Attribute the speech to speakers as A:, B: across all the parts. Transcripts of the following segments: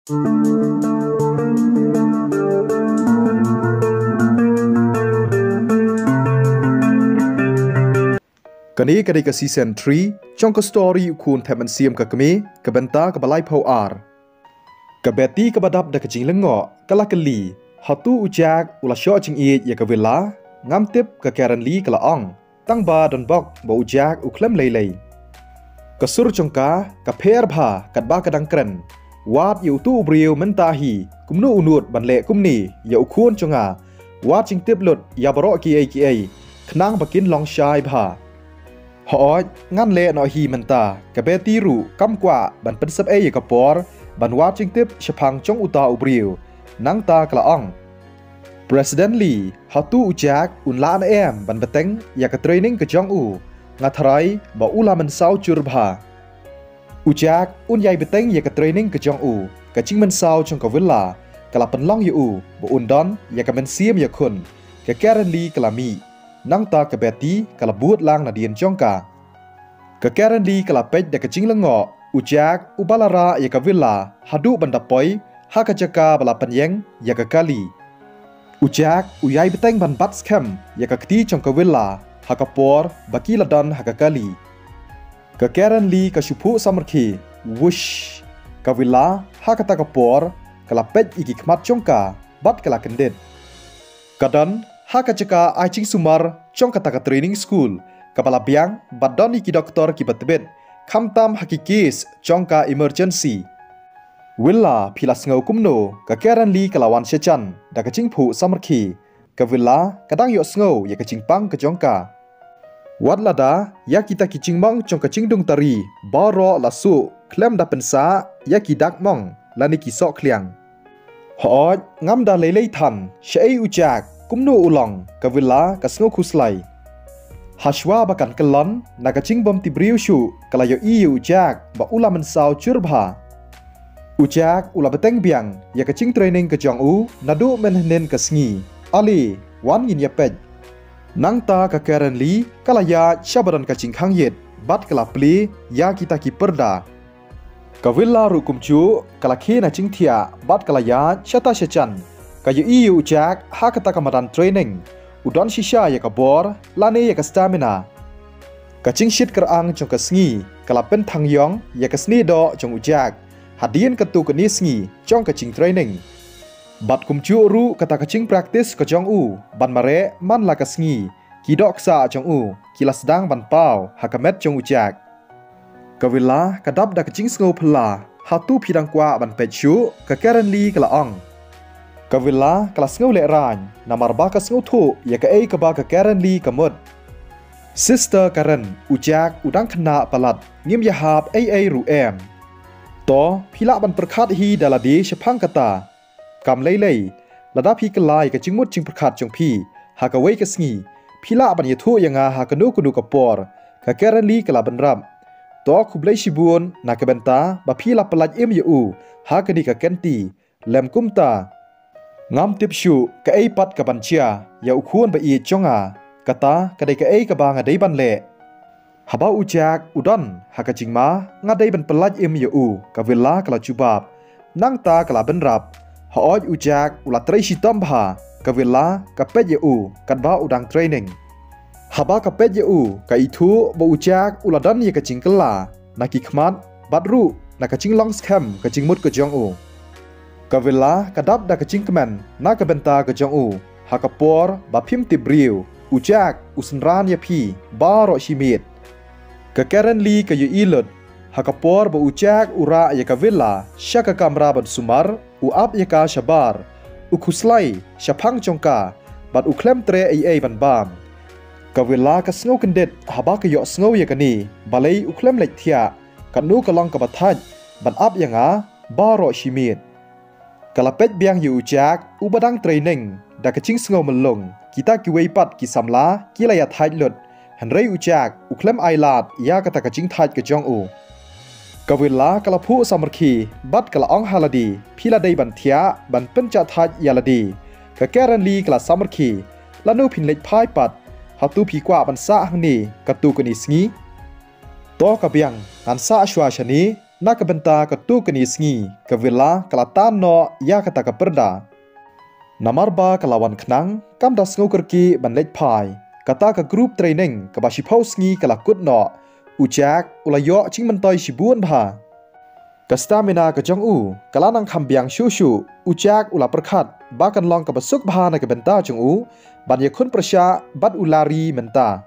A: กันนี้ก็ได้กับซีซั่น3จงก็สตอรี่คูณแถมมันเสียมกับกมีกับเบนตากับไลพาวอาร์กับเบตตี้กับดับดักจิงเล่งเงาะกับลักลีฮัตตูอุจากอุลาชอจิงเอียยกับเวลางามติบกับแกรันลีกับละอ่องตั้งบาดอนบอกบ่อุจากอุเคลมเลยกับสุรจงกากับเพร์บากับบ้ากับดังเกรนวาดอยู่ตู้บริวมันตาฮีกุมนูอุนูดบันเล่กุมนีอย่าอุควรจงวาดจิงติบหลุดอย่าบรอกีเอขนางบักินลองชายบาหอยงั้นเล่นอฮีมันตากับเบตีรูกำกว่าบันเป็นซับกับปอร์บันวาดจิงติบชพังจงอุตาอุบริวนังตากละอ่อง President Lee ฮัตตูอุจากอุนลานบันเบต็งอยากเทรนนิ่งกับจงงัดไรบ่อุลามันเศร้าจุรบาอุจากอุนใหญ่เบต็งอยากเทรนนิ่งกับจงกับจิงมันเศร้าจงกับเวลากลับเป็นล่องอยู่บ่อุนดอนอยากมันเสียมอยากคนกับแกรันลีกละมีนังตากับเบตตี้กลับบูดล่างนาเดียนจงกากับแกรันลีกลับเป็ดเด็กจิงละเงาะอุจากอุบาลาระอยากกับเวลาฮัดูบันดับปอยฮักจักาบลาปัญญ์อยากกับกาลีอุจากอุยายเบต็งบันบัตสแคมอยากกับที่จงกับเวลาฮักกับปอร์บักีลาดอนฮักกับกาลีกับแกรันลีกับชุพุสามรคีวุชกับเวลาฮักตากับปอร์กลับเป็ดอีกขมัดจงกาบัดกลักกันเด็ดกัดันฮักจักาไอจิงสุมารจงกับตากเทรนนิ่งสคูลกับลาเบียงบัดดอนอีกด็อกเตอร์กิบัตเบ็ดคำตามฮักกิกิสจงกับอิมเมอร์เจนซีเวลาพิลาสเงาคุมโนกับแกรันลีกับลาวันเชจันดักจิงผูสามรคีกับเวลากระดังยอสเงาอยากจิงปังกับจงกาวัดลาดายากิตากิจิงมองจงกับจิงดงตารีบารอลาสุเคลมดับเป็นสายากิดักมองและนิกิโซเคลียงหอยงามดาเลเลทันเชยอุจากกุมโนอุลองกับเวลากับสโนคุสไลฮัชวาบักันกันล้อนนักจิงบอมติบริวชูกลายอีอุจากบะอุลามันสาวจุรบาอุจากอุลาเบต็งเบียงอยากจิงเทรนนิ่งกับจองอูนาดูเมนเนนกับสงีอาลีวันยินยาเป็ดนังตากับแกรันลีกลายาชาบรันกับจิงขังเย็ดบัดกลาปลียากิตากิปรดากับเวลารุกุมจูกลาคีนาจิงเทียบัดกลายาชาตาเชจันกับยูอุจากฮักตากรรมดันเทรนนิ่งอุดอนชิชาอยากบอร์ลาเนอยากสตามินากับจิงชิดกระอังจงกับสงีกลับเป็นทางยองอยากสนีดอจงอุจากหัดเดียนกับตูกับนิสงีจงกับจิงเทรนนิ่งบัดกุมจูรู้กับตากจิง practice กับจงอูบันมาเรมันลากสงีกีดอกซาจงอูกีลาสดังบันเป้าฮักเม็ดจงอุจากกับเวลากระดับดักจิงสโงพลาฮัตตูพีดังกว่าบันเป็ดชูกับแกรันลีกับละอ่องกับเวลากลาสเงาเลรานนามารบากสเงาทูอยากกับบากแกรันลีกับมดซิสเตอร์การันอุจากอุดังขณะปลัดเงียมยาฮาบรูต่อพิลาบันประคาดฮีดาลาดีชพังกตากำเล่ระดับพีกลายกับจิงมุดจิงประคาดจงพีหากเวกสงีพิลาบันยทูยังหากนูกุนูกับปอร์กับแกรันลีกับลาบันรับต่อคุบเลชิบุนนักเบนตาบะพิลาปลัดยูหากนิกับเกนตีเลมกุมตางามติบชูกับปัดกับบัญชียาอุควรไปอีจงกตากระไดกับบางได้บันเล่ฮับอุจากอุดอนหากจิงมางาได้บันปลัดยูกับเวลากลาจูบาบนั่งตากลาบันรับหอยอุจากอุลาเทรชิตอมบากับเวลากับเป็ดยูกันบ้าอุดังเทรนนิ่งฮับกับเป็ดยูกับอีทูบอุจากอุลาดันยากจิงกลานักกิขมัดบัดรูนักจิงลองสแคมกับจิงมุดกับจงอูกับเวลากระดับดักจิงกแมนนักเบนตากจงอูฮักปอร์บะพิมติบริวอุจากอุสนรานยาพีบารอชิมิดกับแกรันลีกับยูอีลดฮักปอร์บะอุจากอุระยากเวลาชักกามราบันสุมารอุอับยากาชบาร์อุคุสไลชะพังจงกาบัดอุเคลมเตรบันบามกับเวลากับสโนกันเด็ดฮับกยอสโนยากนีบาเลยอุเคลมเล็กเทียกันนูกลองกับบัดทัดบันอับยังบารอชิมิดกลาเป็ดเบียงอยู่จากอุบดังเทรนนิ่งดักจิงสงอมันลงกีตากิเวปัดกิสัมลากิลายไทยหลุดหันเรอุจากอุเคลมไอลาดยากตากจิงไทยกับจงอูกเวลากลาผู้สามรคีบัดกลาองฮาลาดีพิลาได้บันเทียบันเป็นจัดไทยยาลาดีกับแกรันลีกลาสามรคีและนูพินเล็กพายปัดฮัตตูพีกว่าบันซาหังนีกับตูกนิสงีต่อกับเบียงอันซาชัวชนี nak kebenta ketu kenisngi kevila kelatan no ya kata keperda. Namarba kelawan kenang kam das ngokerki banlek pai kata ke grup training ke basipau sngi kelakut no ujak ulayo cing mentoy sibuan bha. Ke stamina ke jong u kelanang kambiang shushu ujak ula perkat bahkan long ke besuk bha na kebenta jong u ban yakun persya bat ulari menta.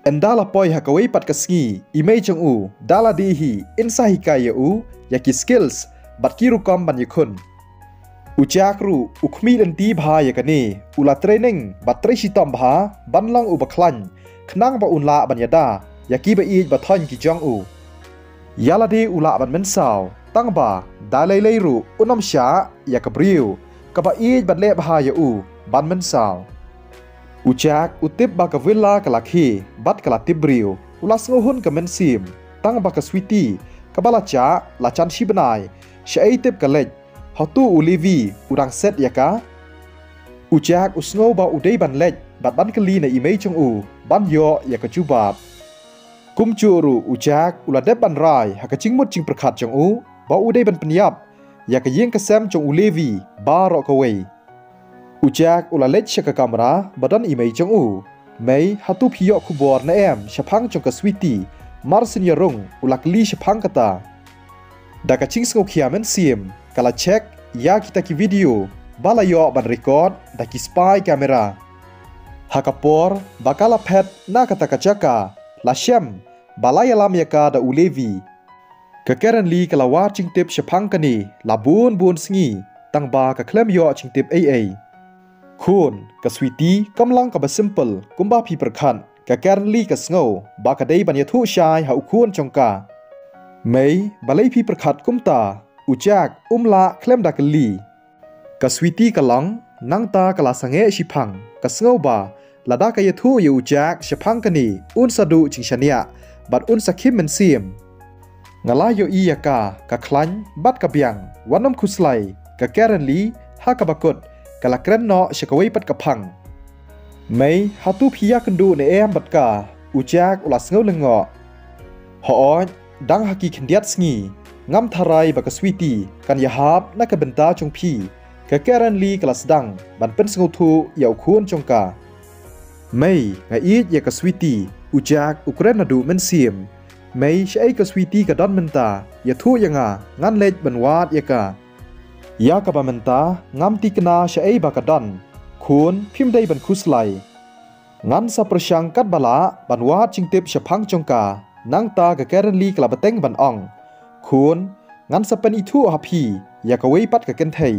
A: Endala poi hakawai pat kesngi imei jong u dala dihi insahi kaya u yaki skills bat kiru kom ban yakun. Ujak ru ukmi dan ti bha yakane ula training bat tresi tom bha ban long u baklan kenang ba unla ban yada yaki ba ij bathon ki jong u. Yala di ula ban mensau tang ba dalai lei ru unam sya yakabriu ka ba ij bat le bha ya u ban mensau. Ujak utip ba ka villa kalakhi bat kala tibriu ulas ngohun ka mensim tang ba ka switi ka balacha lachan shibenai syai tip ka lej hotu ulivi urang set yaka. Ujak usngo ba udai ban lej bat ban kali na imei jong u ban yo ya ka jubab. Kum churu ujak ula deb ban rai ha ka chingmut ching perkhat jong u ba udai ban penyap ya ka yeng ka sem jong ulivi ba ro ka wei. Ujak ula lech ka kamera badan imei jong u mei hatu phiyo khubor na em shapang jong ka switi marsin yarung ula kli shapang kata. Da ka ching sngo khia men sim kala check ya kita ki video bala yo ban record da ki spy kamera. Hakapor bakala pet na kata kachaka la shem balaya lam yaka da ulevi. Kekeren li kala war ching tip shapang kani labun bun sngi tang ba ka klem yo ching tip AA. Kun ka switi kamlang ka ba simple kumba phi perkhan ka kern li ka sngo ba ka dei ban yathu shai ha ukun chongka. Mei balai phi perkhat kumta ujak umla klem da kali. Ka switi kalang nangta kala sange shipang ka sngo ba lada ka yathu ye ujak shapang kani un sadu chingshania bat un sakhim men sim. Ngala yo iyaka ka klan bat ka biang wanam khuslai ka kern li ha ka bakut kala kren no shakawai pat kapang. Mei hatu phiya kendu ne em bat ka ujak ulas ngau lengo. Ho dang haki khendiat sngi ngam tharai ba ka switi kan yahap na ka benta chung phi ka karen li kala sedang ban pen sngu thu yau khun chongka. Mei nga it ya ka switi ujak ukren na du men sim. Mei shai ka switi ka don menta ya thu yanga ngan lej ban wat ya ka. Ya ka ba menta ngam ti kena syai ba ka don khun phim dei ban khuslai ngan sa prasyang kat bala ban wat ching tip shapang chongka nang ta ka keren li kala bateng ban ong khun ngan sa pen ithu ha phi ya ka wei pat ka ken thei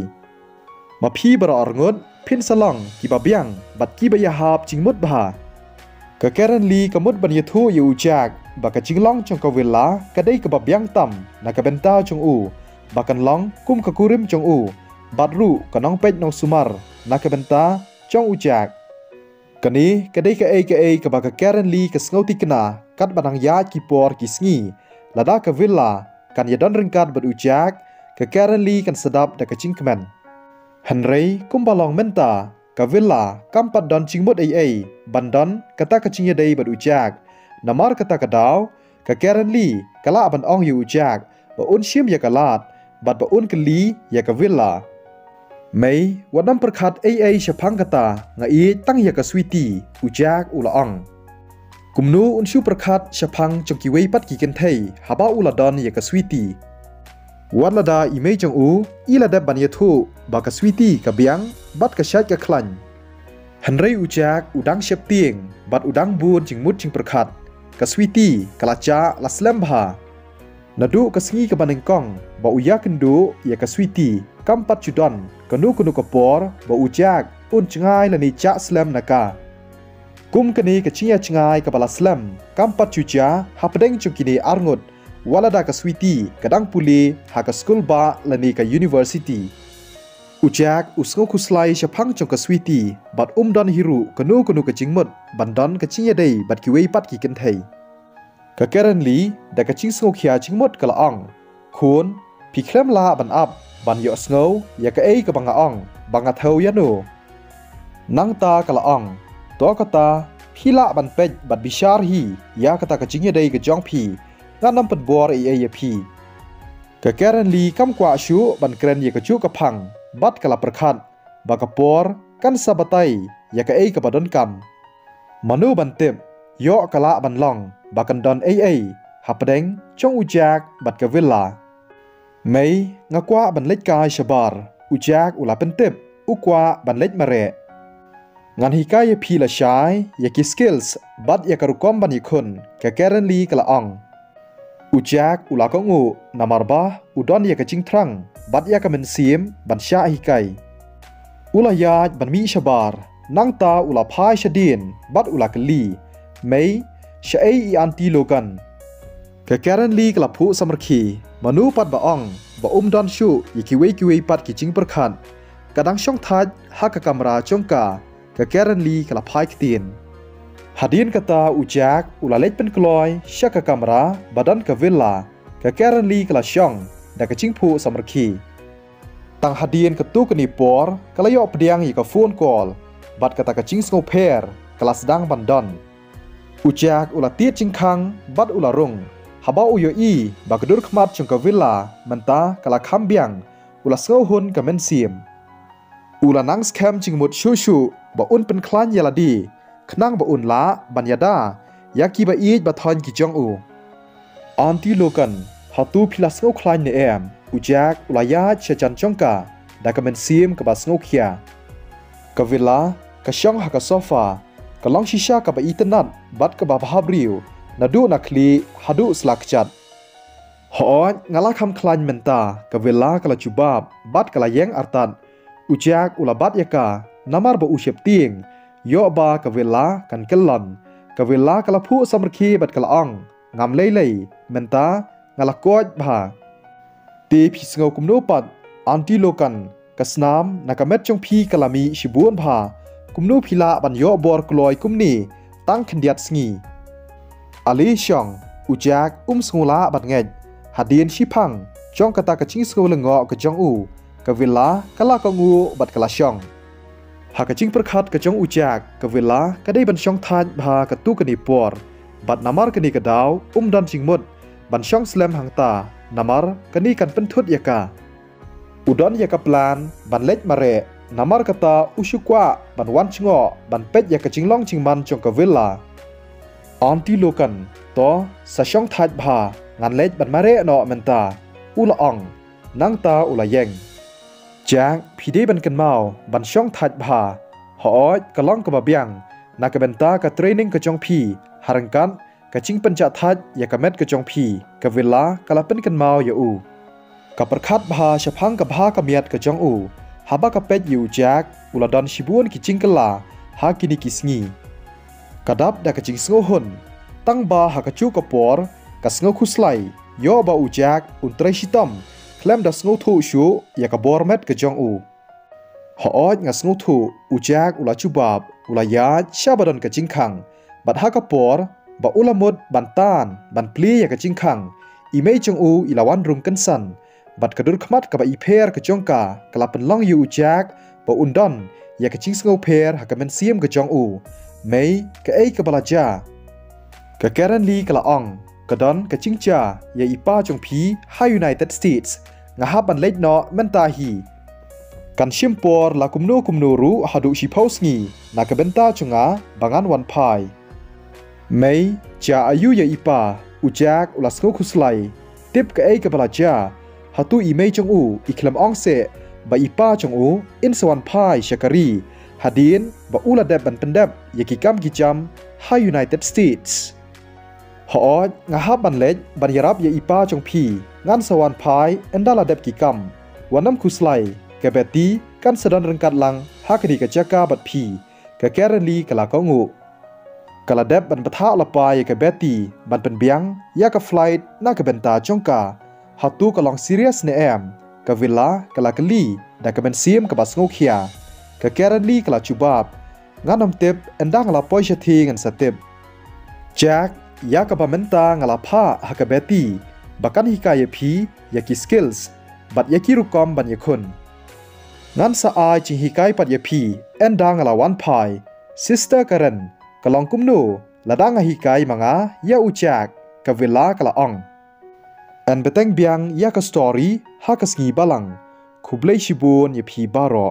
A: ma phi bara orngot phin salong ki ba biang bat ki ba ya hap ching mut ba ka keren li ka mut ban yathu yu jak ba ka jinglong chong ka villa ka dei ka ba biang tam na ka benta chong u bakan long kum ka kurim chong u badru kanong pej nong sumar na ka benta chong ujak kani kadai ka ba ka karen li ka snauti kena kat banang ya ki por ki sngi lada ka villa kan ya don ringkat bad ujak ka karen li kan sedap da ka chingkmen hanrei kum balong menta ka villa kampat don chingmut ai bandon kata ka chingya dei bad ujak namar kata ka daw ka karen li kala ban ong yu ujak ba un shim ya kalat bat ba un kali ya ka villa. Mei wadam perkhat ai shapang kata nga I tang ya ka switi ujak ula ong. Kumnu un shu perkhat shapang chongki wei pat ki ken thei haba ula don ya ka switi. Wadlada imei chong u ila da ban ya thu ba ka switi ka biang bat ka shat ka klan. Hanrei ujak udang shep tieng bat udang bun chingmut ching perkhat ka switi kalacha la slam bha. Nadu ka sngi ka baneng kong ba uya kendu ya ka switi kampat chudon kanu kunu kapor ba ujak un chngai lani cha slam naka kum kani ka chiya chngai ka bala slam kampat chuja hapdeng chukini arngut walada ka switi kadang puli ha ka school ba lani ka university ujak usngo khuslai shapang chong ka switi bat don hiru kanu kunu ka chingmut bandon ka chiya dei bat ki wei pat ki ken thei ka keren li da ka ching sngo khia chingmut kala ong khun pi khlem la ban up ban yo sngo ya ka ei ka banga ong banga thau ya no nang ta kala ong to kata phila ban pej bat bishar hi ya kata ka chingya dei ka jong phi nganam pat bor ai ya phi กะแกรันลีกำกว่าชูบันเกรนยกจูกะพังบัดกะลาประคัดบักะปอร์กันซาบะไตยากะเอกะบะดอนกำมนุบันเต็บยอกะละบันลองบักันดอนฮับเดงจงอุจากบัดกะวิลลาไม่งะกว่าบันเล็กกายชบาร์อุจากอุลาเป็นเต็บอุกว่าบันเล็กมาเรงานฮิกายพีละชายยากิสกิลส์บัดยากรุกอมบันยิคนกะแกรันลีกะละอองอุจากอุลากงูนามารบาอุดอนยากะจิงทรังบัดยากะเมนซีมบันชาฮิกายอุลายาดบันมีชบาร์นังตาอุลาพายชดีนบัดอุลากลีไม่ชาเออันตีโลกันกะแกรันลีกะละผู้สมรคีมนูปัดบะอองบะดอนชูยกิเวกิเวปัดกิจิงประคันกะดังช่องทัดฮักกะกัมราจงกากะแกรันลีกะละพายกตีนฮัดีนกะตาอุจากอุลาเล็กเป็นกลอยชักกะกัมราบัดันกะวิลลากะแกรันลีกะละช่องดะกะจิงผู้สมรคีตังฮัดีนกะตุกะนีปอร์กะละยอปเดียงยกะฟูนกอลบัดกะตะกะจิงสโงเพร์กะลาสดังบันดอนอุจากอุลาเตียจิงคังบัดอุลารุงฮับาอุโยอีบักดุรขมัดจงกะวิลลามันตากะละคัมเบียงอุลาสโงหุนกะเมนซีมอุลานังสแคมจิงมุดชูบะอุนเป็นคลานยาลาดีขนังบะอุนละบัญญาดายากีบะอีดบะทอนกิจงอูอันที่โลกันฮัตูพิลาสโงคลานเนแอมอุจากอุลายาเชจันจงกาดากะเมนซีมกะบะสโงเคียกะวิลลากะช่องฮักกะโซฟากะลองชิชากะบะอีตนัดบัดกะบะบะฮับริวนาดูนักลีฮัดูสลักจัดหอนงาลาคำคลานเมนตากะวิลลากะละจุบาบบัดกะละแยงอัรตันอุจากอุลาบัดยากานามารบะอุเชบติงยอบากะเวลากันเกลันกะเวลากะละผู้สมรคีบัดกะละอังงามเลเมนตางาละกอดบาตีพิสงกุมโนปัดอันติโลกันกะสนามนักเม็ดจงพีกะละมีชิบวนบากุมโนพิลาบันยอบอร์กลอยกุมนีตั้งขันเดียดสงีอาลีชองอุจากสงลาบัดเงยฮัดเดียนชิพังจงกะตากะชิงสงลงอกะจงอูกะเวลากะลากะงูบัดกะละช่องหากะจิงประคัดกะจงอุจากกะเวลากะได้บันช่องทานบากะตุกะนีปอร์บัดนามารกะนีกะดาวดันจิงหมดบันช่องสแลมหังตานามารกะนีกันเป็นทุดยากาอุดอนยากะปลานบันเล็กมาเรนามารกะตาอุชุกวาบันวันชงอบันเป็ดยากะจิงล่องจิงมันจงกะเวลาอันที่โลกันตอสะช่องทานบางานเล็กบันมาเรเนาะเมนตาอุละอองนังตาอุละเยงจากพี่ได้บันกันเมาบันช่องทัดบาหอยกะล่องกะบะเบียงนักเบนตากะเทรนนิ่งกะจงพีหารังกันกะจิงปัญจทัดยากะเม็ดกะจงพีกะเวลากะละเป็นกันเมาอยู่อูกะประคัดบาชะพังกะบากะเมียดกะจงอูหาบะกะเป็ดอยู่จากอุลาดอนชิบวนกิจิงกะลาหากินิกิสงีกะดับดากะจิงสงหุนตั้งบาหากะจูกะปอร์กะสงคุสไลยอบาอูจากอุนเตรชิตัมเคลมดัสงูทูชูยากะบอร์เม็ดกะจงอูหอดงาสงูทูอุจากอุลาจูบาบอุลายาชาบดอนกะจิงคังบัดฮากะปอร์บะอุลามุดบันตานบันปลียากะจิงคังอีเมจงอูอิลาวันรุงกันสันบัดกะดุรขมัดกะบะอีเพร์กะจงกากะลาเป็นล่องอยู่อุจากบะอุนดอนยากะจิงสงูเพร์หากะเมนเซียมกะจงอูเมย์กะเอกะบลาจากะแกรันลีกะละอองกะดอนกะจิงจายาอีป้าจงพีไฮยูไนเต็ดสเตทส์งาฮับบันเล็กเนาะเมนตาฮีกันชิมปอร์ลาคุมโนรูฮัดูชิพาวสงีนักเบนตาจงาบางอันวันพายเมย์จาอายุยาอีป้าอุจากอุลาสโกคุสไลติบกะเอกะบลาจาฮัตูอีเมย์จงอูอีคลมอองเซบาอีป้าจงอูอินสวันพายชากรีฮัดีนบาอูลาเดบบันเป็นเดบยากิกัมกิจัมไฮยูไนเต็ดสเตทส์หอดงาฮับบันเล็กบันยารับยาอีป้าจงพีงานสวรรค์พายอันดาลาเดบกิกัมวันน้ำคุสไลแกเบตีกันสะดอนรังกัดลังฮักดีกะจากาบัดพีกะแกรันลีกะลากงูกะลาเดบบันปะทะละปายกะเบตีบันเป็นเบียงยากะไฟล์นักเบนตาจงกาฮัตูกะลองซีเรียสเนแอมกะวิลลากะลากะลีดากะเบนเซียมกะบัสงูเคียกะแกรันลีกะลาจูบาบงานนำเต็บอันดังลาปอยชะทีงันสเต็บแจ็คยากะบะเมนตางาลาพาฮักะเบตีบักันฮิกายพียากิสกิลส์บัดยากิรุกอมบันยาคนงานสะอายจิงฮิกายปัดยาพีเอ็นดังาลาวันพายซิสเตอร์กันกะลองกุมโนละดังฮิกายมังายาอุจากกะเวลากะละออง อันเบตังเบียงยากสตอรี่ฮักสงีบาลังคุบเลชิบูนยพีบารอ